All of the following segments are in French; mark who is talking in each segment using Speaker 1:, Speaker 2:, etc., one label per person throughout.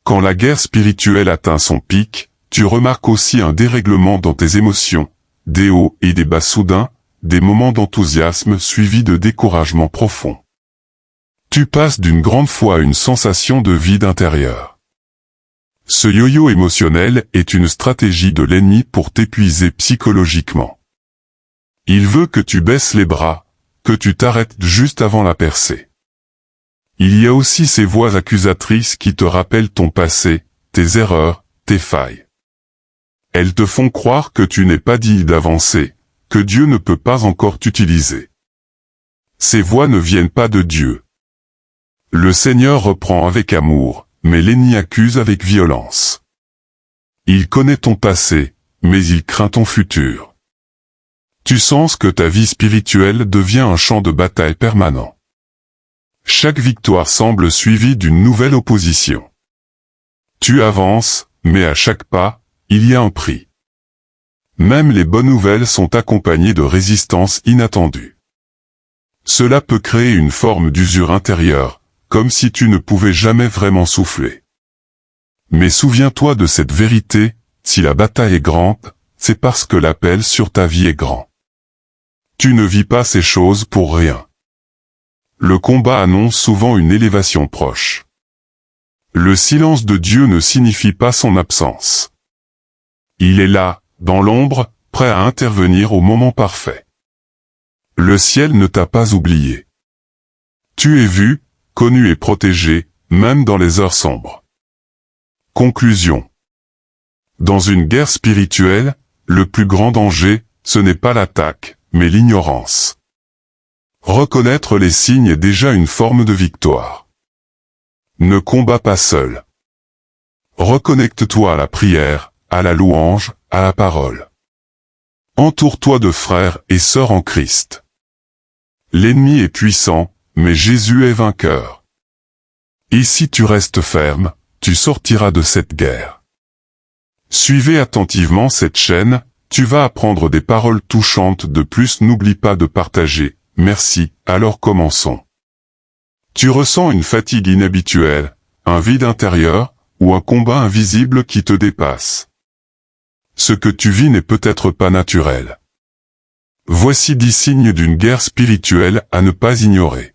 Speaker 1: Quand la guerre spirituelle atteint son pic, tu remarques aussi un dérèglement dans tes émotions, des hauts et des bas soudains, des moments d'enthousiasme suivis de découragement profond. Tu passes d'une grande foi à une sensation de vide intérieur. Ce yo-yo émotionnel est une stratégie de l'ennemi pour t'épuiser psychologiquement. Il veut que tu baisses les bras, que tu t'arrêtes juste avant la percée. Il y a aussi ces voix accusatrices qui te rappellent ton passé, tes erreurs, tes failles. Elles te font croire que tu n'es pas digne d'avancer, que Dieu ne peut pas encore t'utiliser. Ces voix ne viennent pas de Dieu. Le Seigneur reprend avec amour, mais l'ennemi accuse avec violence. Il connaît ton passé, mais il craint ton futur. Tu sens que ta vie spirituelle devient un champ de bataille permanent. Chaque victoire semble suivie d'une nouvelle opposition. Tu avances, mais à chaque pas, il y a un prix. Même les bonnes nouvelles sont accompagnées de résistance inattendue. Cela peut créer une forme d'usure intérieure, comme si tu ne pouvais jamais vraiment souffler. Mais souviens-toi de cette vérité, si la bataille est grande, c'est parce que l'appel sur ta vie est grand. Tu ne vis pas ces choses pour rien. Le combat annonce souvent une élévation proche. Le silence de Dieu ne signifie pas son absence. Il est là, dans l'ombre, prêt à intervenir au moment parfait. Le ciel ne t'a pas oublié. Tu es vu, connu et protégé, même dans les heures sombres. Conclusion. Dans une guerre spirituelle, le plus grand danger, ce n'est pas l'attaque, mais l'ignorance. Reconnaître les signes est déjà une forme de victoire. Ne combats pas seul. Reconnecte-toi à la prière, à la louange, à la parole. Entoure-toi de frères et sœurs en Christ. L'ennemi est puissant, mais Jésus est vainqueur. Et si tu restes ferme, tu sortiras de cette guerre. Suivez attentivement cette chaîne, tu vas apprendre des paroles touchantes. De plus, n'oublie pas de partager. Merci, alors commençons. Tu ressens une fatigue inhabituelle, un vide intérieur, ou un combat invisible qui te dépasse. Ce que tu vis n'est peut-être pas naturel. Voici 10 signes d'une guerre spirituelle à ne pas ignorer.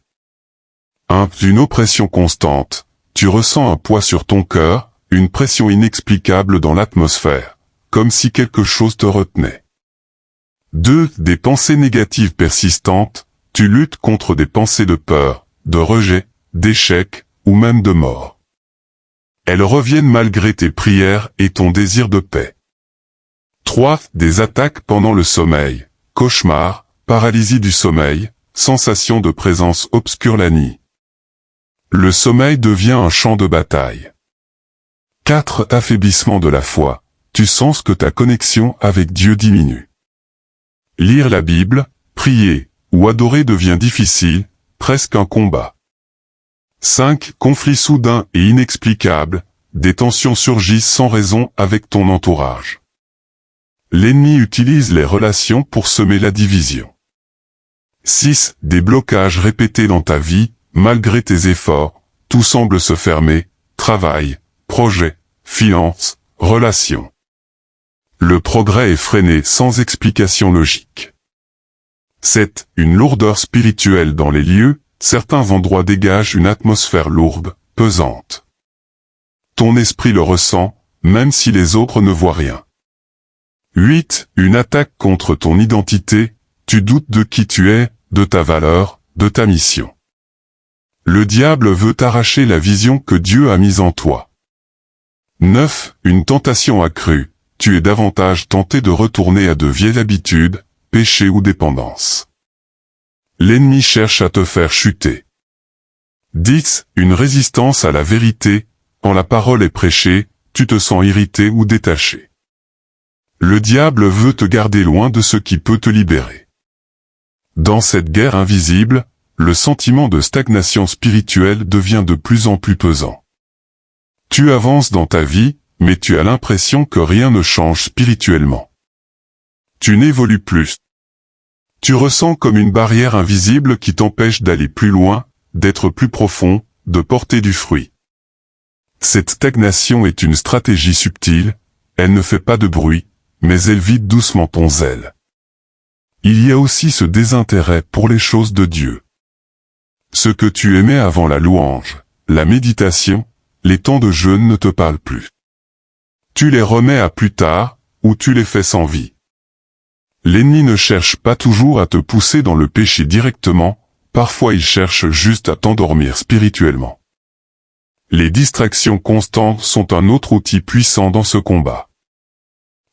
Speaker 1: 1. Une oppression constante. Tu ressens un poids sur ton cœur, une pression inexplicable dans l'atmosphère, comme si quelque chose te retenait. 2. Des pensées négatives persistantes. Tu luttes contre des pensées de peur, de rejet, d'échec, ou même de mort. Elles reviennent malgré tes prières et ton désir de paix. 3. Des attaques pendant le sommeil, cauchemars, paralysie du sommeil, sensation de présence obscure la nuit. Le sommeil devient un champ de bataille. 4. Affaiblissement de la foi. Tu sens que ta connexion avec Dieu diminue. Lire la Bible, prier, ou adorer devient difficile, presque un combat. 5. Conflit soudain et inexplicable, des tensions surgissent sans raison avec ton entourage. L'ennemi utilise les relations pour semer la division. 6. Des blocages répétés dans ta vie, malgré tes efforts, tout semble se fermer, travail, projet, finances, relations. Le progrès est freiné sans explication logique. 7. Une lourdeur spirituelle dans les lieux, certains endroits dégagent une atmosphère lourde, pesante. Ton esprit le ressent, même si les autres ne voient rien. 8. Une attaque contre ton identité, tu doutes de qui tu es, de ta valeur, de ta mission. Le diable veut t'arracher la vision que Dieu a mise en toi. 9. Une tentation accrue, tu es davantage tenté de retourner à de vieilles habitudes, péché ou dépendance. L'ennemi cherche à te faire chuter. 10. Une résistance à la vérité, quand la parole est prêchée, tu te sens irrité ou détaché. Le diable veut te garder loin de ce qui peut te libérer. Dans cette guerre invisible, le sentiment de stagnation spirituelle devient de plus en plus pesant. Tu avances dans ta vie, mais tu as l'impression que rien ne change spirituellement. Tu n'évolues plus. Tu ressens comme une barrière invisible qui t'empêche d'aller plus loin, d'être plus profond, de porter du fruit. Cette stagnation est une stratégie subtile, elle ne fait pas de bruit, mais elle vide doucement ton zèle. Il y a aussi ce désintérêt pour les choses de Dieu. Ce que tu aimais avant la louange, la méditation, les temps de jeûne ne te parlent plus. Tu les remets à plus tard, ou tu les fais sans vie. L'ennemi ne cherche pas toujours à te pousser dans le péché directement, parfois il cherche juste à t'endormir spirituellement. Les distractions constantes sont un autre outil puissant dans ce combat.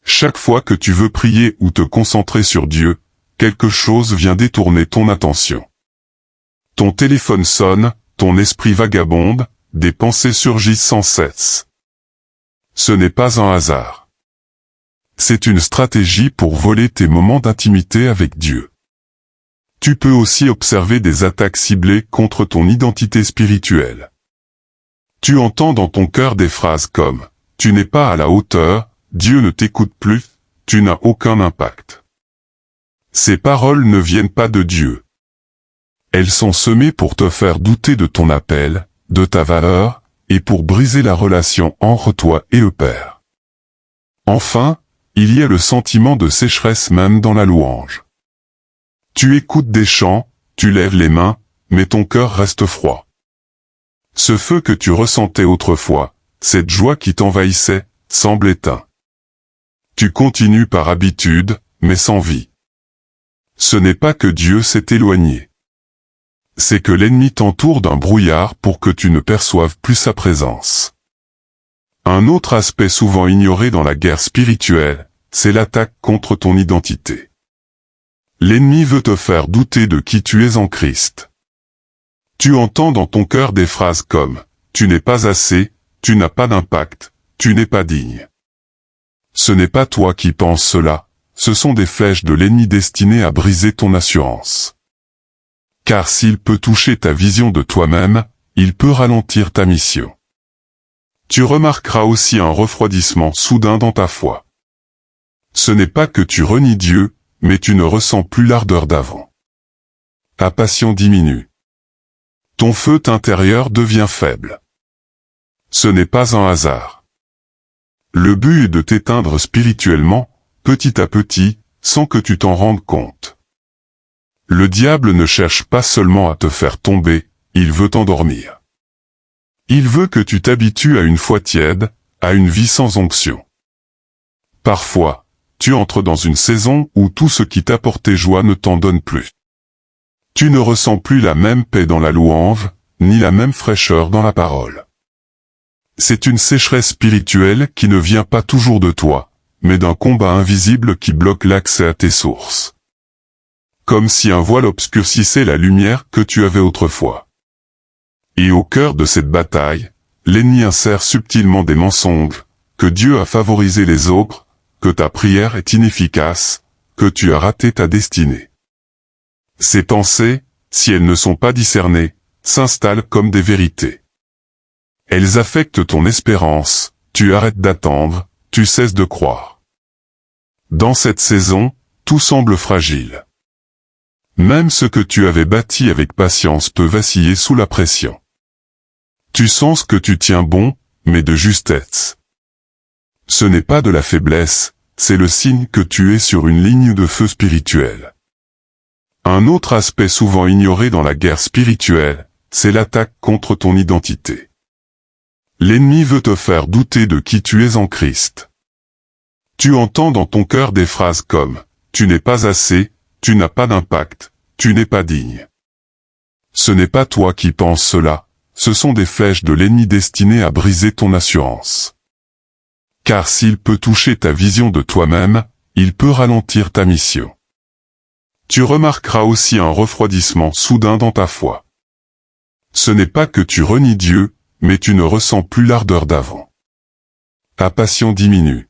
Speaker 1: Chaque fois que tu veux prier ou te concentrer sur Dieu, quelque chose vient détourner ton attention. Ton téléphone sonne, ton esprit vagabonde, des pensées surgissent sans cesse. Ce n'est pas un hasard. C'est une stratégie pour voler tes moments d'intimité avec Dieu. Tu peux aussi observer des attaques ciblées contre ton identité spirituelle. Tu entends dans ton cœur des phrases comme « Tu n'es pas à la hauteur, Dieu ne t'écoute plus, tu n'as aucun impact ». Ces paroles ne viennent pas de Dieu. Elles sont semées pour te faire douter de ton appel, de ta valeur, et pour briser la relation entre toi et le Père. Enfin, il y a le sentiment de sécheresse même dans la louange. Tu écoutes des chants, tu lèves les mains, mais ton cœur reste froid. Ce feu que tu ressentais autrefois, cette joie qui t'envahissait, semble éteint. Tu continues par habitude, mais sans vie. Ce n'est pas que Dieu s'est éloigné. C'est que l'ennemi t'entoure d'un brouillard pour que tu ne perçoives plus sa présence. Un autre aspect souvent ignoré dans la guerre spirituelle, c'est l'attaque contre ton identité. L'ennemi veut te faire douter de qui tu es en Christ. Tu entends dans ton cœur des phrases comme « Tu n'es pas assez, tu n'as pas d'impact, tu n'es pas digne ». Ce n'est pas toi qui penses cela, ce sont des flèches de l'ennemi destinées à briser ton assurance. Car s'il peut toucher ta vision de toi-même, il peut ralentir ta mission. Tu remarqueras aussi un refroidissement soudain dans ta foi. Ce n'est pas que tu renies Dieu, mais tu ne ressens plus l'ardeur d'avant. Ta passion diminue. Ton feu intérieur devient faible. Ce n'est pas un hasard. Le but est de t'éteindre spirituellement, petit à petit, sans que tu t'en rendes compte. Le diable ne cherche pas seulement à te faire tomber, il veut t'endormir. Il veut que tu t'habitues à une foi tiède, à une vie sans onction. Parfois, tu entres dans une saison où tout ce qui t'apportait joie ne t'en donne plus. Tu ne ressens plus la même paix dans la louange, ni la même fraîcheur dans la parole. C'est une sécheresse spirituelle qui ne vient pas toujours de toi, mais d'un combat invisible qui bloque l'accès à tes sources. Comme si un voile obscurcissait la lumière que tu avais autrefois. Et au cœur de cette bataille, l'ennemi insère subtilement des mensonges, que Dieu a favorisé les autres, que ta prière est inefficace, que tu as raté ta destinée. Ces pensées, si elles ne sont pas discernées, s'installent comme des vérités. Elles affectent ton espérance, tu arrêtes d'attendre, tu cesses de croire. Dans cette saison, tout semble fragile. Même ce que tu avais bâti avec patience peut vaciller sous la pression. Tu sens que tu tiens bon, mais de justesse. Ce n'est pas de la faiblesse, c'est le signe que tu es sur une ligne de feu spirituel. Un autre aspect souvent ignoré dans la guerre spirituelle, c'est l'attaque contre ton identité. L'ennemi veut te faire douter de qui tu es en Christ. Tu entends dans ton cœur des phrases comme « Tu n'es pas assez, tu n'as pas d'impact, tu n'es pas digne ». Ce n'est pas toi qui penses cela, ce sont des flèches de l'ennemi destinées à briser ton assurance. Car s'il peut toucher ta vision de toi-même, il peut ralentir ta mission. Tu remarqueras aussi un refroidissement soudain dans ta foi. Ce n'est pas que tu renies Dieu, mais tu ne ressens plus l'ardeur d'avant. Ta passion diminue.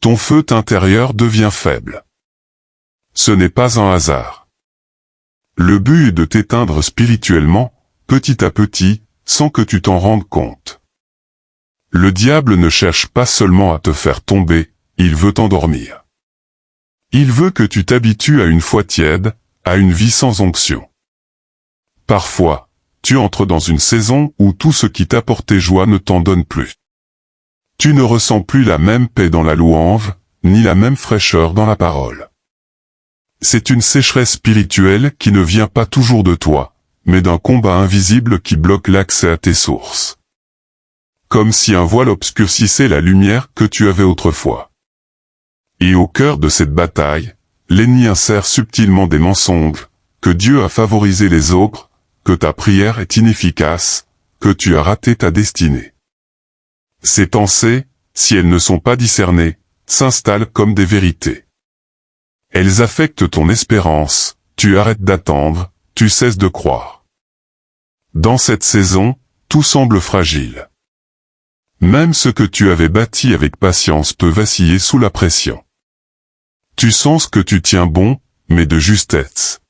Speaker 1: Ton feu intérieur devient faible. Ce n'est pas un hasard. Le but est de t'éteindre spirituellement, petit à petit, sans que tu t'en rendes compte. Le diable ne cherche pas seulement à te faire tomber, il veut t'endormir. Il veut que tu t'habitues à une foi tiède, à une vie sans onction. Parfois, tu entres dans une saison où tout ce qui t'apportait joie ne t'en donne plus. Tu ne ressens plus la même paix dans la louange, ni la même fraîcheur dans la parole. C'est une sécheresse spirituelle qui ne vient pas toujours de toi, mais d'un combat invisible qui bloque l'accès à tes sources. Comme si un voile obscurcissait la lumière que tu avais autrefois. Et au cœur de cette bataille, l'ennemi insère subtilement des mensonges, que Dieu a favorisé les autres, que ta prière est inefficace, que tu as raté ta destinée. Ces pensées, si elles ne sont pas discernées, s'installent comme des vérités. Elles affectent ton espérance, tu arrêtes d'attendre, tu cesses de croire. Dans cette saison, tout semble fragile. Même ce que tu avais bâti avec patience peut vaciller sous la pression. Tu sens que tu tiens bon, mais de justesse.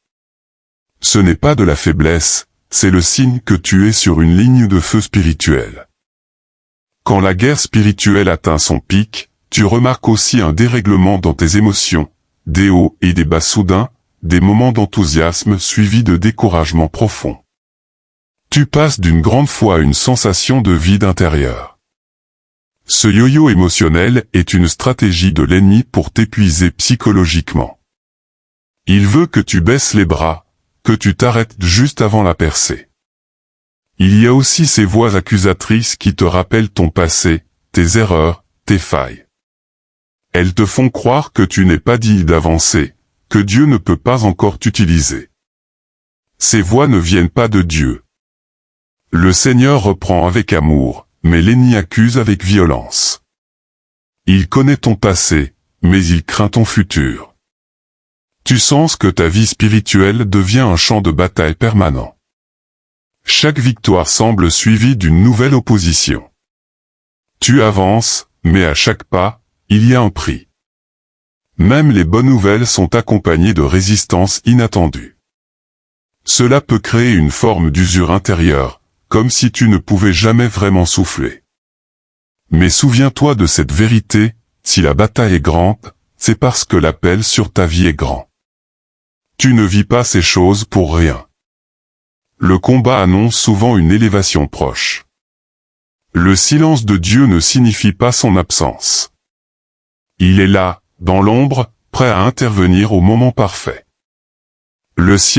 Speaker 1: Ce n'est pas de la faiblesse, c'est le signe que tu es sur une ligne de feu spirituel. Quand la guerre spirituelle atteint son pic, tu remarques aussi un dérèglement dans tes émotions, des hauts et des bas soudains, des moments d'enthousiasme suivis de découragement profond. Tu passes d'une grande foi à une sensation de vide intérieur. Ce yo-yo émotionnel est une stratégie de l'ennemi pour t'épuiser psychologiquement. Il veut que tu baisses les bras, que tu t'arrêtes juste avant la percée. Il y a aussi ces voix accusatrices qui te rappellent ton passé, tes erreurs, tes failles. Elles te font croire que tu n'es pas digne d'avancer, que Dieu ne peut pas encore t'utiliser. Ces voix ne viennent pas de Dieu. Le Seigneur reprend avec amour, mais l'ennemi accuse avec violence. Il connaît ton passé, mais il craint ton futur. Tu sens que ta vie spirituelle devient un champ de bataille permanent. Chaque victoire semble suivie d'une nouvelle opposition. Tu avances, mais à chaque pas, il y a un prix. Même les bonnes nouvelles sont accompagnées de résistance inattendue. Cela peut créer une forme d'usure intérieure, comme si tu ne pouvais jamais vraiment souffler. Mais souviens-toi de cette vérité, si la bataille est grande, c'est parce que l'appel sur ta vie est grand. Tu ne vis pas ces choses pour rien. Le combat annonce souvent une élévation proche. Le silence de Dieu ne signifie pas son absence. Il est là, dans l'ombre, prêt à intervenir au moment parfait. Le ciel